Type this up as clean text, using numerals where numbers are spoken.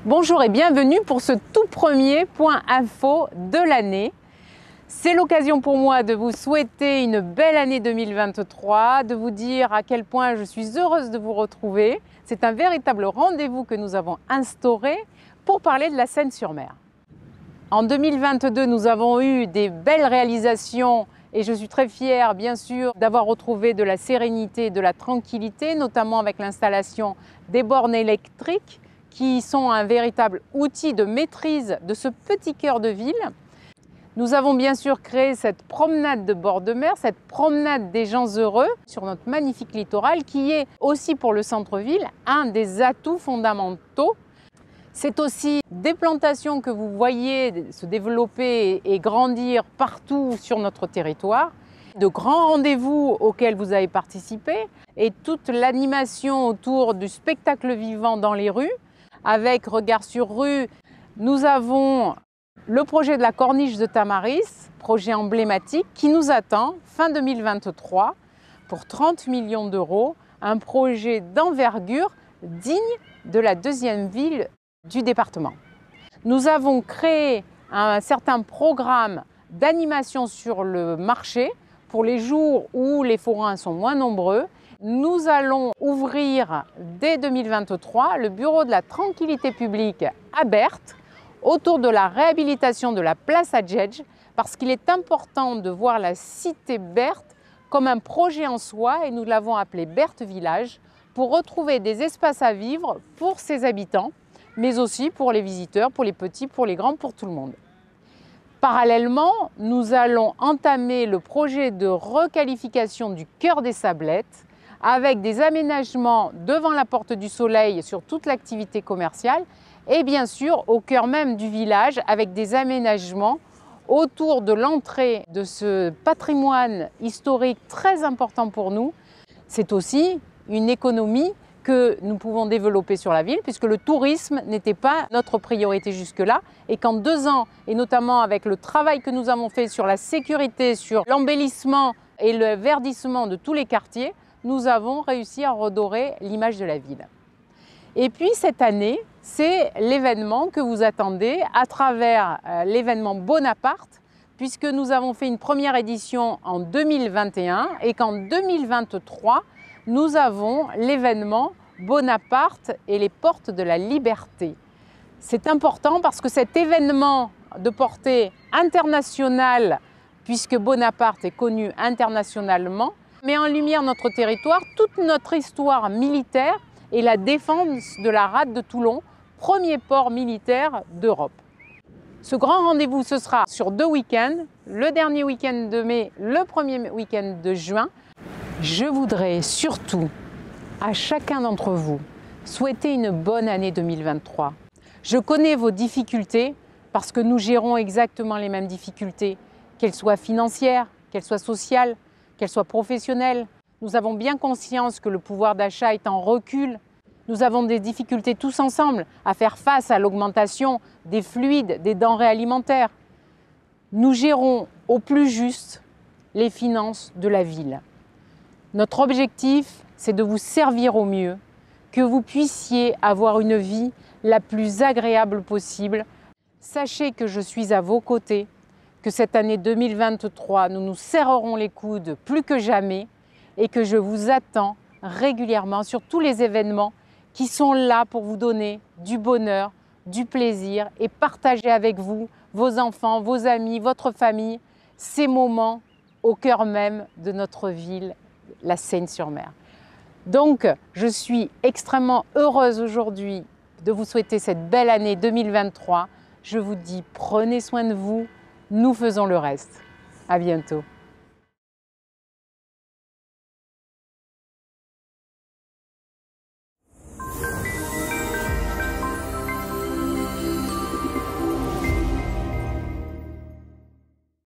Bonjour et bienvenue pour ce tout premier point info de l'année. C'est l'occasion pour moi de vous souhaiter une belle année 2023, de vous dire à quel point je suis heureuse de vous retrouver. C'est un véritable rendez-vous que nous avons instauré pour parler de la Seine-sur-Mer. En 2022, nous avons eu des belles réalisations et je suis très fière, bien sûr, d'avoir retrouvé de la sérénité et de la tranquillité, notamment avec l'installation des bornes électriques qui sont un véritable outil de maîtrise de ce petit cœur de ville. Nous avons bien sûr créé cette promenade de bord de mer, cette promenade des gens heureux sur notre magnifique littoral qui est aussi pour le centre-ville un des atouts fondamentaux. C'est aussi des plantations que vous voyez se développer et grandir partout sur notre territoire, de grands rendez-vous auxquels vous avez participé et toute l'animation autour du spectacle vivant dans les rues. Avec Regard sur rue, nous avons le projet de la Corniche de Tamaris, projet emblématique qui nous attend fin 2023 pour 30 millions d'euros, un projet d'envergure digne de la deuxième ville du département. Nous avons créé un certain programme d'animation sur le marché pour les jours où les forains sont moins nombreux. Nous allons ouvrir dès 2023 le bureau de la tranquillité publique à Berthe autour de la réhabilitation de la place Hadjedj parce qu'il est important de voir la cité Berthe comme un projet en soi et nous l'avons appelé Berthe Village pour retrouver des espaces à vivre pour ses habitants mais aussi pour les visiteurs, pour les petits, pour les grands, pour tout le monde. Parallèlement, nous allons entamer le projet de requalification du cœur des Sablettes avec des aménagements devant la Porte du Soleil sur toute l'activité commerciale et bien sûr au cœur même du village avec des aménagements autour de l'entrée de ce patrimoine historique très important pour nous. C'est aussi une économie que nous pouvons développer sur la ville puisque le tourisme n'était pas notre priorité jusque-là et qu'en 2 ans, et notamment avec le travail que nous avons fait sur la sécurité, sur l'embellissement et le verdissement de tous les quartiers, nous avons réussi à redorer l'image de la ville. Et puis cette année, c'est l'événement que vous attendez à travers l'événement Bonaparte puisque nous avons fait une première édition en 2021 et qu'en 2023, nous avons l'événement Bonaparte et les portes de la liberté. C'est important parce que cet événement de portée internationale, puisque Bonaparte est connu internationalement, met en lumière notre territoire, toute notre histoire militaire et la défense de la rade de Toulon, premier port militaire d'Europe. Ce grand rendez-vous, ce sera sur 2 week-ends, le dernier week-end de mai, le premier week-end de juin. Je voudrais surtout à chacun d'entre vous souhaiter une bonne année 2023. Je connais vos difficultés parce que nous gérons exactement les mêmes difficultés, qu'elles soient financières, qu'elles soient sociales, qu'elles soient professionnelles. Nous avons bien conscience que le pouvoir d'achat est en recul. Nous avons des difficultés tous ensemble à faire face à l'augmentation des fluides, des denrées alimentaires. Nous gérons au plus juste les finances de la ville. Notre objectif, c'est de vous servir au mieux, que vous puissiez avoir une vie la plus agréable possible. Sachez que je suis à vos côtés, que cette année 2023, nous nous serrerons les coudes plus que jamais et que je vous attends régulièrement sur tous les événements qui sont là pour vous donner du bonheur, du plaisir et partager avec vous, vos enfants, vos amis, votre famille, ces moments au cœur même de notre ville, la Seine-sur-Mer. Donc, je suis extrêmement heureuse aujourd'hui de vous souhaiter cette belle année 2023. Je vous dis, prenez soin de vous, nous faisons le reste. À bientôt.